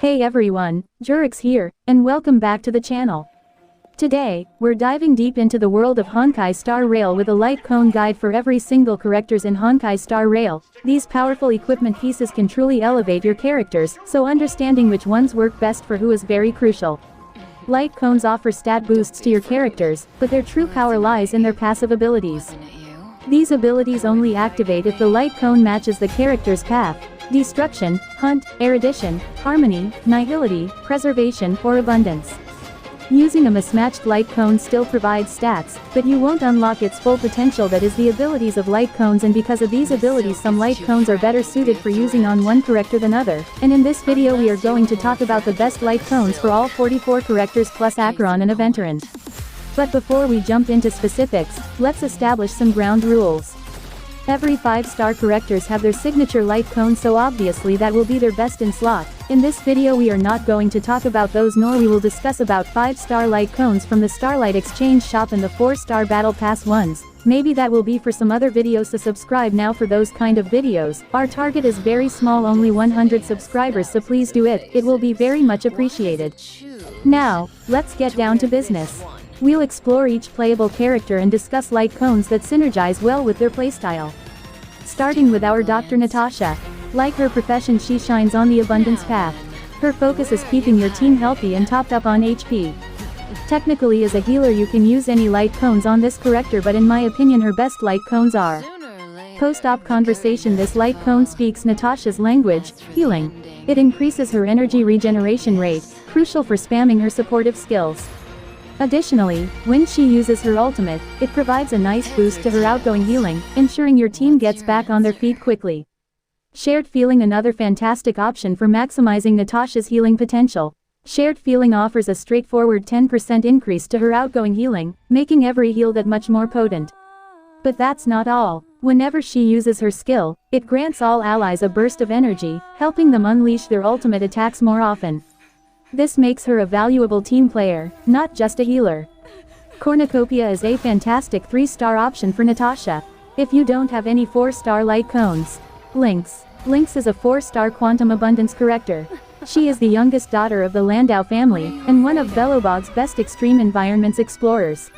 Hey everyone, Jurix here, and welcome back to the channel. Today, we're diving deep into the world of Honkai Star Rail with a Lightcoan guide for every single characters in Honkai Star Rail. These powerful equipment pieces can truly elevate your characters, so understanding which ones work best for who is very crucial. Lightcoans offer stat boosts to your characters, but their true power lies in their passive abilities. These abilities only activate if the Lightcoan matches the character's path: Destruction, Hunt, Erudition, Harmony, Nihility, Preservation, or Abundance. Using a mismatched Lightcoan still provides stats, but you won't unlock its full potential, that is the abilities of Lightcoans, and because of these abilities some Lightcoans are better suited for using on one character than other, and in this video we are going to talk about the best Lightcoans for all 44 characters plus Acheron and a veteran. But before we jump into specifics, let's establish some ground rules. Every 5-star characters have their signature Lightcoan, so obviously that will be their best in slot. In this video we are not going to talk about those, nor we will discuss about 5-star Lightcoans from the Starlight Exchange shop and the 4-star Battle Pass ones. Maybe that will be for some other videos, so subscribe now for those kind of videos. Our target is very small, only 100 subscribers, so please do it, it will be very much appreciated. Now, let's get down to business. We'll explore each playable character and discuss Lightcoans that synergize well with their playstyle. Starting with our Dr. Natasha. Like her profession, she shines on the Abundance path. Her focus is keeping your team healthy and topped up on HP. Technically as a healer you can use any Lightcoans on this character, but in my opinion her best Lightcoans are: Post-op Conversation. This Lightcoan speaks Natasha's language, healing. It increases her energy regeneration rate, crucial for spamming her supportive skills. Additionally, when she uses her ultimate, it provides a nice boost to her outgoing healing, ensuring your team gets back on their feet quickly. Shared Feeling. Another fantastic option for maximizing Natasha's healing potential. Shared Feeling offers a straightforward 10% increase to her outgoing healing, making every heal that much more potent. But that's not all. Whenever she uses her skill, it grants all allies a burst of energy, helping them unleash their ultimate attacks more often. This makes her a valuable team player, not just a healer. Cornucopia is a fantastic 3-star option for Natasha. If you don't have any 4-star Lightcoans. Lynx. Lynx is a 4-star Quantum Abundance character. She is the youngest daughter of the Landau family, and one of Belobog's best extreme environments explorers.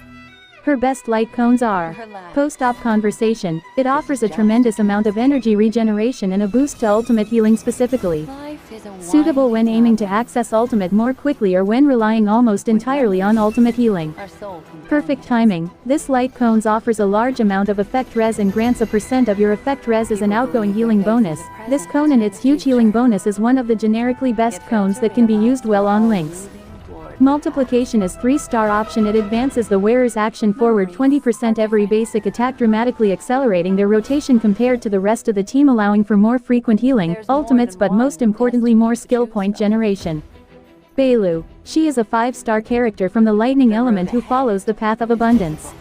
Her best Lightcoans are: Post-op Conversation. It offers a tremendous amount of energy regeneration and a boost to ultimate healing specifically. Suitable when aiming to access ultimate more quickly or when relying almost entirely on ultimate healing. Perfect Timing. This Lightcoans offers a large amount of effect res and grants a % of your effect res as an outgoing healing bonus. This cone and its huge healing bonus is one of the generically best cones that can be used well on Lynx. Multiplication is 3-star option. It advances the wearer's action forward 20% every basic attack, dramatically accelerating their rotation compared to the rest of the team, allowing for more frequent healing, ultimates, but most importantly more skill point generation. Bailu. She is a 5-star character from the lightning element who follows the path of abundance.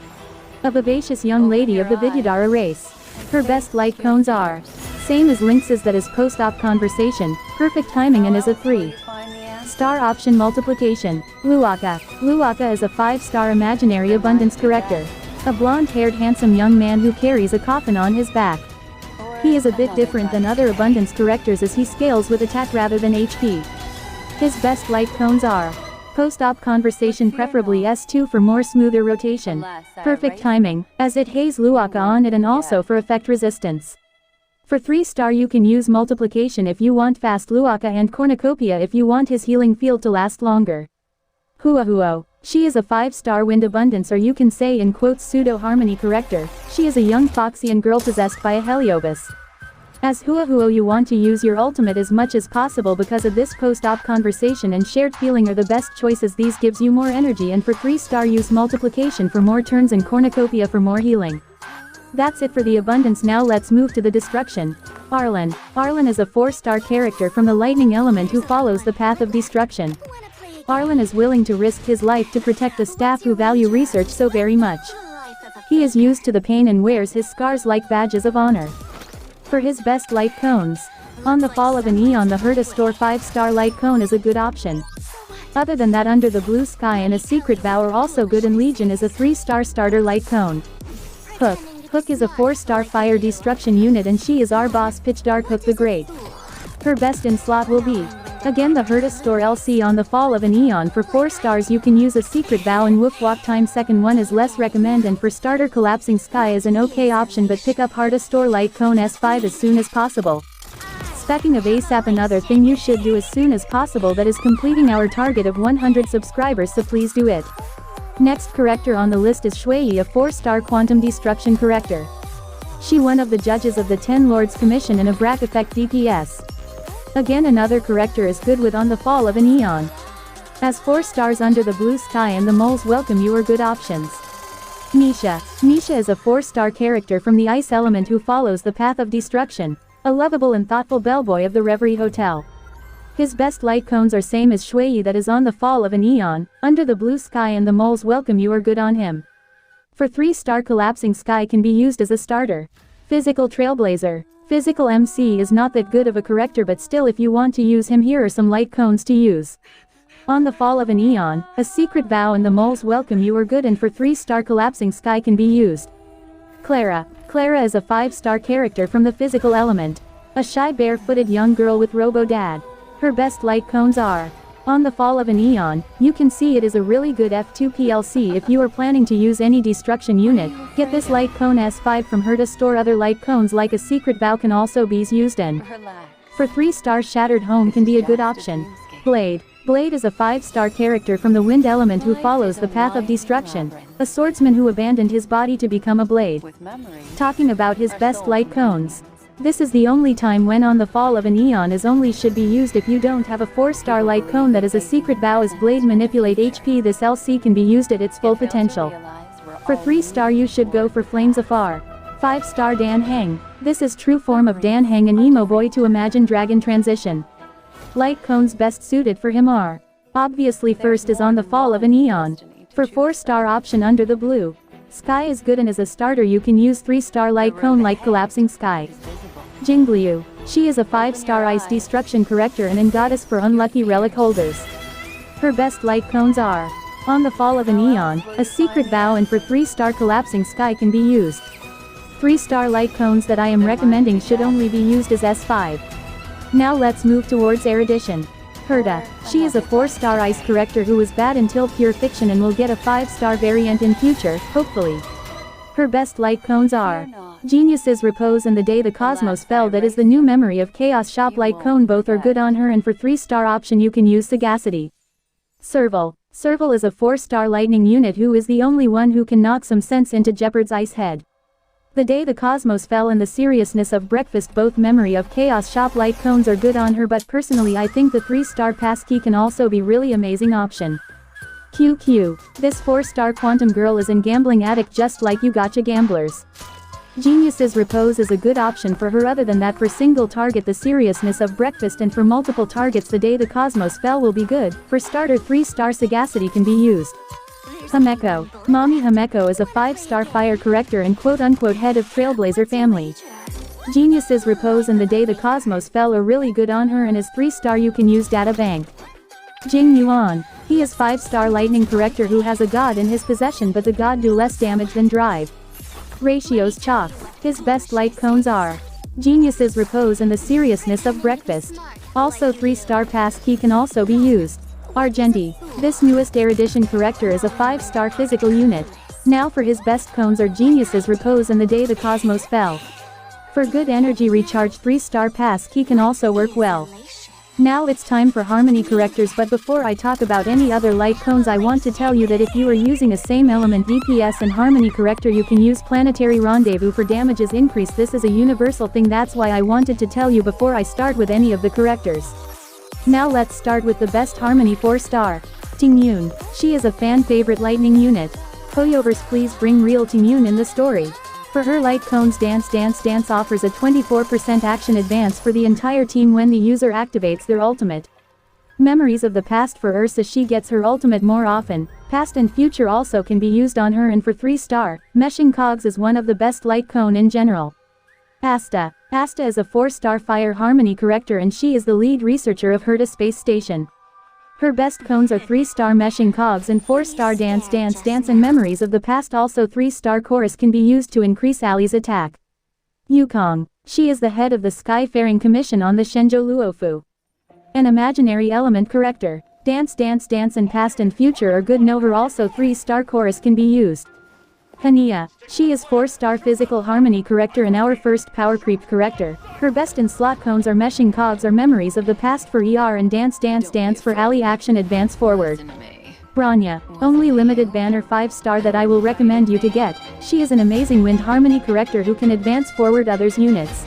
A vivacious young lady of the Vidyadhara race. Her best Lightcoans are: same as Lynx's, that is Post-op Conversation, Perfect Timing, and is a 3-star option. Multiplication. Luocha. Luocha is a 5-star imaginary abundance character. A blonde-haired handsome young man who carries a coffin on his back. He is a bit different than other abundance characters as he scales with attack rather than HP. His best Lightcoans are: Post-op Conversation, preferably S2 for more smoother rotation. Perfect Timing, as it has Luocha on it and also for effect resistance. For 3-star you can use Multiplication if you want fast Luocha, and Cornucopia if you want his healing field to last longer. Huohuo. She is a 5-star wind abundance, or you can say in quotes pseudo harmony character. She is a young Foxian girl possessed by a Heliobus. As Huohuo you want to use your ultimate as much as possible. Because of this, Post-op Conversation and Shared Feeling are the best choices. These gives you more energy, and for 3-star use Multiplication for more turns and Cornucopia for more healing. That's it for the abundance. Now let's move to the destruction. Arlen. Arlen is a 4-star character from the lightning element who follows the path of destruction. Arlen is willing to risk his life to protect the staff who value research so very much. He is used to the pain and wears his scars like badges of honor. For his best Lightcoans. On the Fall of an Eon, the Herta store 5-star Lightcoan is a good option. Other than that, Under the Blue Sky and A Secret Vow are also good, and Legion is a 3-star starter Lightcoan. Hook. Hook is a 4-star fire destruction unit, and she is our boss Pitch Dark Hook the Great. Her best in slot will be Again, the Herta store LC on the fall of an eon. For 4 stars you can use a secret vow and whoop walk time. Second one is less recommend, and for starter collapsing sky is an okay option, but pick up Herta store Lightcoan S5 as soon as possible. Speaking of ASAP, another thing you should do as soon as possible, that is completing our target of 100 subscribers, so please do it. Next character on the list is Xuayi, a 4-star quantum destruction character. She one of the judges of the 10 Lords Commission and a Brack effect DPS. Again, another character is good with on the fall of an eon. As 4 stars under the blue sky and the moles welcome you are good options. Misha. Misha is a 4-star character from the ice element who follows the path of destruction, a lovable and thoughtful bellboy of the Reverie Hotel. His best light cones are same as Xuayi, that is on the fall of an eon, under the blue sky and the moles welcome you are good on him. For 3-star collapsing sky can be used as a starter. Physical Trailblazer. Physical MC is not that good of a character, but still if you want to use him, here are some light cones to use. On the fall of an eon, a secret vow and the moles welcome you are good, and for 3-star collapsing sky can be used. Clara. Clara is a 5-star character from the physical element. A shy barefooted young girl with robo-dad. Her best light cones are. On the fall of an eon, you can see it is a really good F2 PLC if you are planning to use any destruction unit. Get this light cone S5 from Herta store. Other light cones like a secret vow can also be used in. For 3-star shattered home can be a good option. Blade. Blade is a 5-star character from the wind element who follows the path of destruction, a swordsman who abandoned his body to become a blade. Talking about his best light cones. This is the only time when on the fall of an eon is only should be used if you don't have a 4-star light cone that is a secret vow as blade manipulate HP. This LC can be used at its full potential. For 3-star you should go for Flames Afar. 5-star Danheng. This is true form of Danheng and emo boy to Imagine Dragon transition. Light cones best suited for him are. Obviously first is on the fall of an eon. For 4-star option under the blue sky is good, and as a starter you can use 3-star light cone like collapsing sky. Jingliu. She is a 5-star ice destruction character and goddess for unlucky relic holders. Her best light cones are. On the fall of an eon, a secret vow, and for 3-star collapsing sky can be used. 3-star light cones that I am recommending should only be used as S5. Now let's move towards Erudition. Herta. She is a 4-star ice character who is bad until pure fiction and will get a 5-star variant in future, hopefully. Her best light cones are. Genius's Repose and The Day the Cosmos Fell, that is the new memory of Chaos Shop light cone, both are good on her, and for 3-star option you can use Sagacity. Serval. Serval is a 4-star lightning unit who is the only one who can knock some sense into Jeopard's ice head. The Day the Cosmos Fell and The Seriousness of Breakfast, both memory of Chaos Shop light cones are good on her, but personally I think the 3-star passkey can also be really amazing option. QQ. This 4-star quantum girl is an gambling addict just like you gotcha gamblers. Genius's Repose is a good option for her. Other than that, for single target The Seriousness of Breakfast, and for multiple targets The Day the Cosmos Fell will be good. For starter 3-star Sagacity can be used. Himeko. Mommy Himeko is a 5-star fire character and quote-unquote head of Trailblazer family. Genius's Repose and The Day the Cosmos Fell are really good on her, and as 3-star you can use Data Bank. Jingliu. He is 5-star lightning character who has a god in his possession, but the god do less damage than drive. Ratios Chalk. His best light cones are. Genius's Repose and The Seriousness of Breakfast. Also 3-star passkey can also be used. Argenti. This newest Erudition character is a 5-star physical unit. Now for his best cones are Genius's Repose and The Day the Cosmos Fell. For good energy recharge 3-star passkey can also work well. Now it's time for Harmony characters, but before I talk about any other light cones I want to tell you that if you are using a same element DPS and Harmony character you can use Planetory Randebu for damages increase. This is a universal thing, that's why I wanted to tell you before I start with any of the characters. Now let's start with the best Harmony 4-star. Tingyun. She is a fan favorite lightning unit. Koyovers, please bring real Tingyun in the story. For her light cones Dance Dance Dance offers a 24% action advance for the entire team when the user activates their ultimate. Memories of the past for Ursa, she gets her ultimate more often. Past and future also can be used on her, and for 3-star, Meshing Cogs is one of the best light cone in general. Asta. Asta is a 4-star fire Harmony character and she is the lead researcher of Herta Space Station. Her best cones are 3-star Meshing Cogs and 4-star Dance Dance Dance, and Memories of the Past. Also 3-star Chorus can be used to increase Ali's attack. Yukong. She is the head of the Skyfaring Commission on the Shenzhou Luofu. An imaginary element character. Dance Dance Dance and Past and Future are good. Know her also 3-star chorus can be used. Hania. She is 4-star physical harmony character and our first Powercreep character. Her best in slot cones are meshing cogs or memories of the past for ER and Dance Dance Dance for ally action advance forward. Bronya. Only limited banner 5-star that I will recommend you to get. She is an amazing wind harmony character who can advance forward others' units.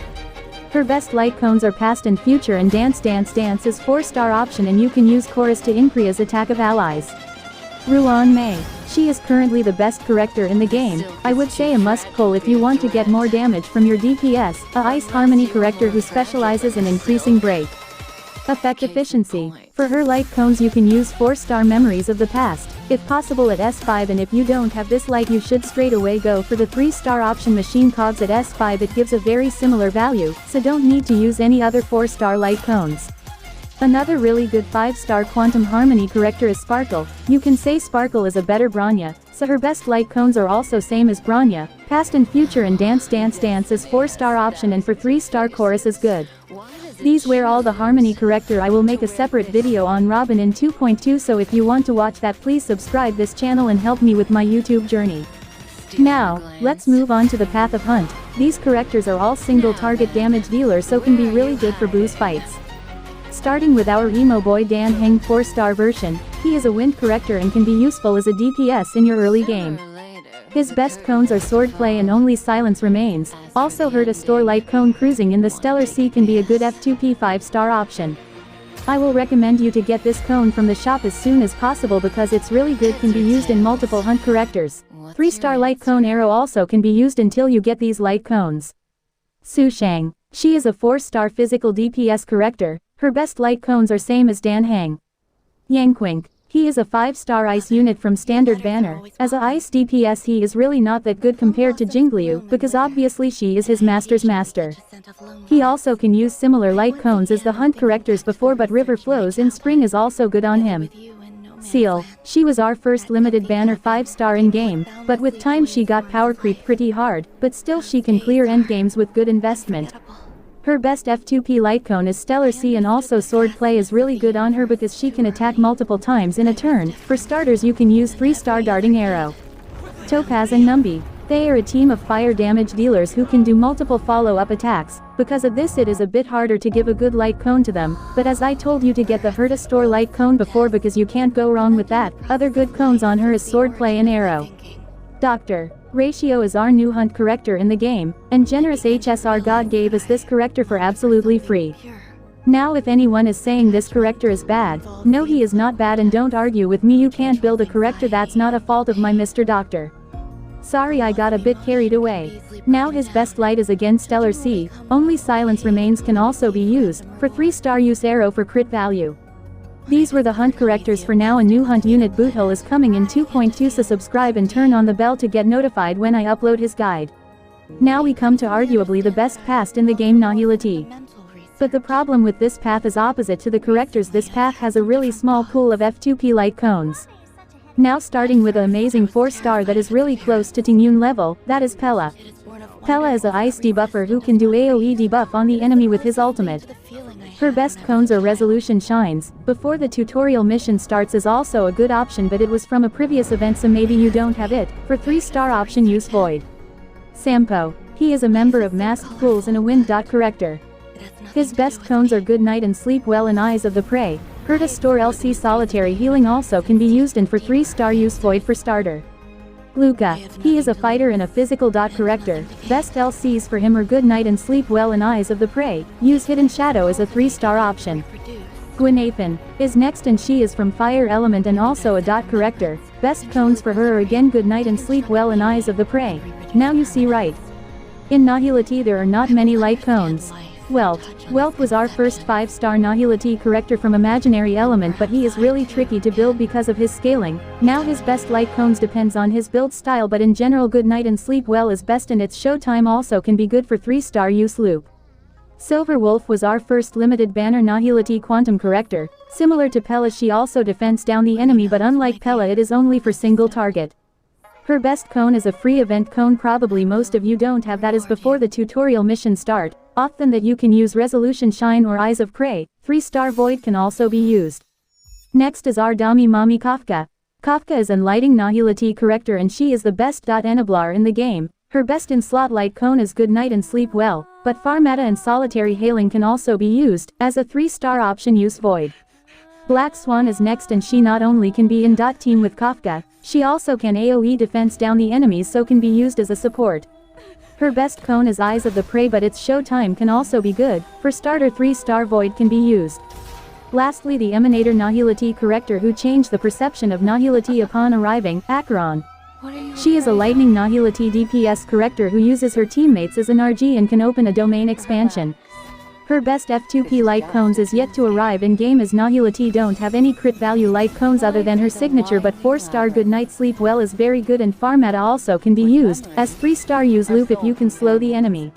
Her best light cones are Past and Future and Dance Dance Dance is 4-star option and you can use chorus to increase attack of allies. Ruan Mei. She is currently the best character in the game. I would say a must pull if you want to get more damage from your DPS, a ice harmony character who specializes in increasing break effect efficiency. For her light cones you can use 4-star memories of the past, if possible at S5, and if you don't have this light you should straight away go for the 3-star option machine cogs at S5. It gives a very similar value, so don't need to use any other 4-star light cones. Another really good 5-star quantum harmony character is Sparkle. You can say Sparkle is a better Bronya, so her best light cones are also same as Bronya. Past and Future and Dance Dance Dance is 4-star option and for 3-star chorus is good. These were all the harmony character. I will make a separate video on Robin in 2.2, so if you want to watch that please subscribe this channel and help me with my YouTube journey. Now, let's move on to the Path of Hunt. These characters are all single target damage dealers so can be really good for boost fights. Starting with our Imo boy Danheng 4-star version, he is a wind character and can be useful as a DPS in your early game. His best cones are swordplay and only silence remains. Also Herta store light cone cruising in the Stellar Sea can be a good F2P 5-star option. I will recommend you to get this cone from the shop as soon as possible because it's really good, can be used in multiple hunt characters. 3-star light cone arrow also can be used until you get these light cones. Sushang. She is a 4-star physical DPS character. Her best light cones are same as Danheng. Yangquink. He is a 5-star ice unit from standard banner. As a ice DPS he is really not that good compared to Jingliu, because obviously she is his master's master. He also can use similar light cones as the hunt characters before, but River Flows in Spring is also good on him. Seal. She was our first limited banner 5-star in game, but with time she got power creep pretty hard, but still she can clear endgames with good investment. Her best F2P light cone is Stellar Sea and also sword play is really good on her because she can attack multiple times in a turn. For starters you can use 3-star darting arrow. Top-azz and Numbi. They are a team of fire damage dealers who can do multiple follow-up attacks. Because of this it is a bit harder to give a good light cone to them, but as I told you to get the Herta store light cone before because you can't go wrong with that. Other good cones on her is sword play and arrow. Doctor. Ratio is our new hunt character in the game, and generous HSR God gave us this character for absolutely free. Now if anyone is saying this character is bad, no, he is not bad, and don't argue with me. You can't build a character, that's not a fault of my Mr. Doctor. Sorry, I got a bit carried away. Now his best light is again Stellar Sea, only silence remains can also be used, for 3-star use arrow for crit value. These were the hunt characters for now. A new hunt unit Boothill is coming in 2.2, so subscribe and turn on the bell to get notified when I upload his guide. Now we come to arguably the best past in the game, Nihility. But the problem with this path is opposite to the characters. This path has a really small pool of F2P light cones. Now starting with an amazing 4-star that is really close to Tingyun level, that is Pella. Pella is a ice debuffer who can do AoE debuff on the enemy with his ultimate. Her best cones are Resolution Shines. Before the tutorial mission starts is also a good option, but it was from a previous event so maybe you don't have it. For 3-star option use Void. Sampo. He is a member of Masked Fools and a wind character. His best cones are Good Night and Sleep Well and Eyes of the Prey. Herta store LC Solitary Healing also can be used, and for 3-star use Void for starter. Luocha. He is a fighter and a physical character. Best LCs for him are Good Night and Sleep Well and Eyes of the Prey. Use Hidden Shadow as a 3-star option. Gwenaphan is next, and she is from Fire Element and also a character. Best cones for her are again Good Night and Sleep Well and Eyes of the Prey. Now you see right. In Nihility there are not many light cones. Welt was our first 5-star Nihility character from Imaginary Element, but he is really tricky to build because of his scaling. Now his best light cones depends on his build style, but in general Good Night and Sleep Well is best, and its showtime also can be good for 3-star use loop. Silver Wolf was our first limited banner Nihility quantum character. Similar to Pella, she also defends down the enemy, but unlike Pella it is only for single target. Her best cone is a free event cone, probably most of you don't have that, is before the tutorial mission start, often that you can use Resolution Shine or Eyes of Prey. 3-star Void can also be used. Next is our Dami Mami Kafka. Kafka is an lighting Nahility character and she is the best enabler in the game. Her best in slot Lightcoan is Good Night and Sleep Well, but Farmata and Solitary Hailing can also be used. As a 3-star option, use Void. Black Swan is next and she not only can be in team with Kafka, she also can AoE defense down the enemies, so can be used as a support. Her best coan is Eyes of the Prey, but its showtime can also be good. For starter, 3-star Void can be used. Lastly, the Emanator Nahility character who changed the perception of Nahility upon arriving, Acheron. She is a lightning Nahility DPS character who uses her teammates as an RG and can open a domain expansion. Her best F2P light cones is yet to arrive in game, as Nahility don't have any crit value light cones other than her signature, but 4-star Good Night Sleep Well is very good, and Farmata also can be used. As 3-star, use Loop if you can slow the enemy.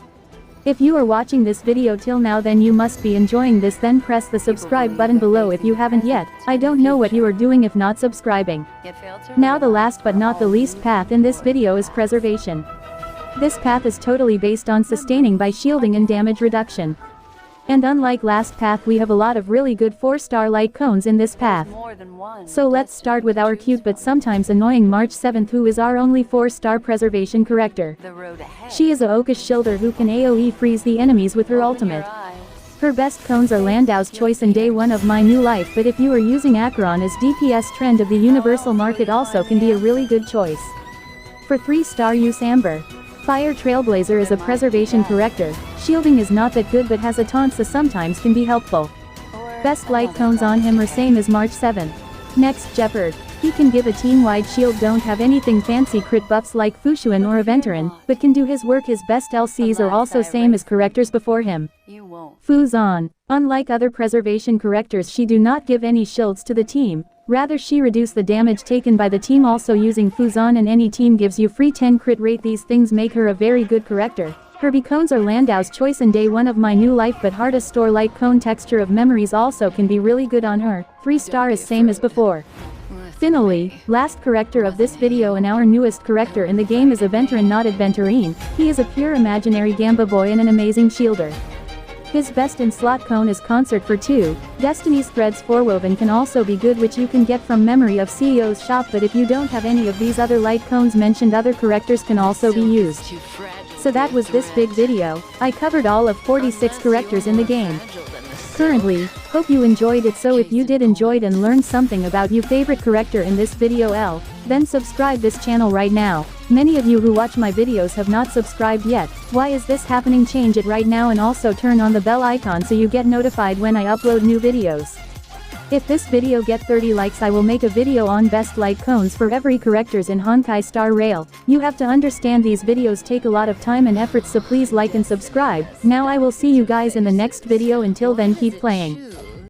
If you are watching this video till now, then you must be enjoying this. Then press the subscribe button below if you haven't yet. I don't know what you are doing if not subscribing. Now the last but not the least path in this video is Preservation. This path is totally based on sustaining by shielding and damage reduction. And unlike last path, we have a lot of really good 4-star light cones in this path. So let's start with our cute but sometimes annoying March 7th, who is our only 4-star preservation character. She is a Okish Shielder who can AoE freeze the enemies with her ultimate. Her best cones are Landau's Choice and Day 1 of My New Life, but if you are using Acheron as DPS, Trend of the Universal Market also can be a really good choice. For 3-star, use Amber. Fire Trailblazer is a preservation character. Shielding is not that good but has a taunt, so sometimes can be helpful. Best light cones on him are same as March 7th. Next, Jeopard. He can give a team-wide shield, don't have anything fancy crit buffs like Fushuan or Aventurin, but can do his work. His best LCs are also same as characters before him. Fuzan. Unlike other preservation characters, she do not give any shields to the team. Rather, she reduce the damage taken by the team. Also, using Fuzan in any team gives you free 10 crit rate. These things make her a very good character. Her becones are Landau's Choice and Day 1 of My New Life, but Herta Store Light Cone Texture of Memories also can be really good on her. 3-star is same as before. Finally, last character of this video and our newest character in the game is Aventurin, not Adventurine. He is a pure imaginary Gamba boy and an amazing shielder. His best in slot cone is Concert for 2. Destiny's Threads Forewoven can also be good, which you can get from Memory of CEO's shop, but if you don't have any of these other light cones mentioned, other characters can also be used. So that was this big video. I covered all of 46 characters in the game currently. Hope you enjoyed it. So if you did enjoyed and learned something about your favorite character in this video, then subscribe this channel right now. Many of you who watch my videos have not subscribed yet. Why is this happening? Change it right now, and also turn on the bell icon so you get notified when I upload new videos. If this video get 30 likes, I will make a video on best light cones for every characters in Honkai Star Rail. You have to understand these videos take a lot of time and effort, so please like and subscribe. Now I will see you guys in the next video. Until then, keep playing.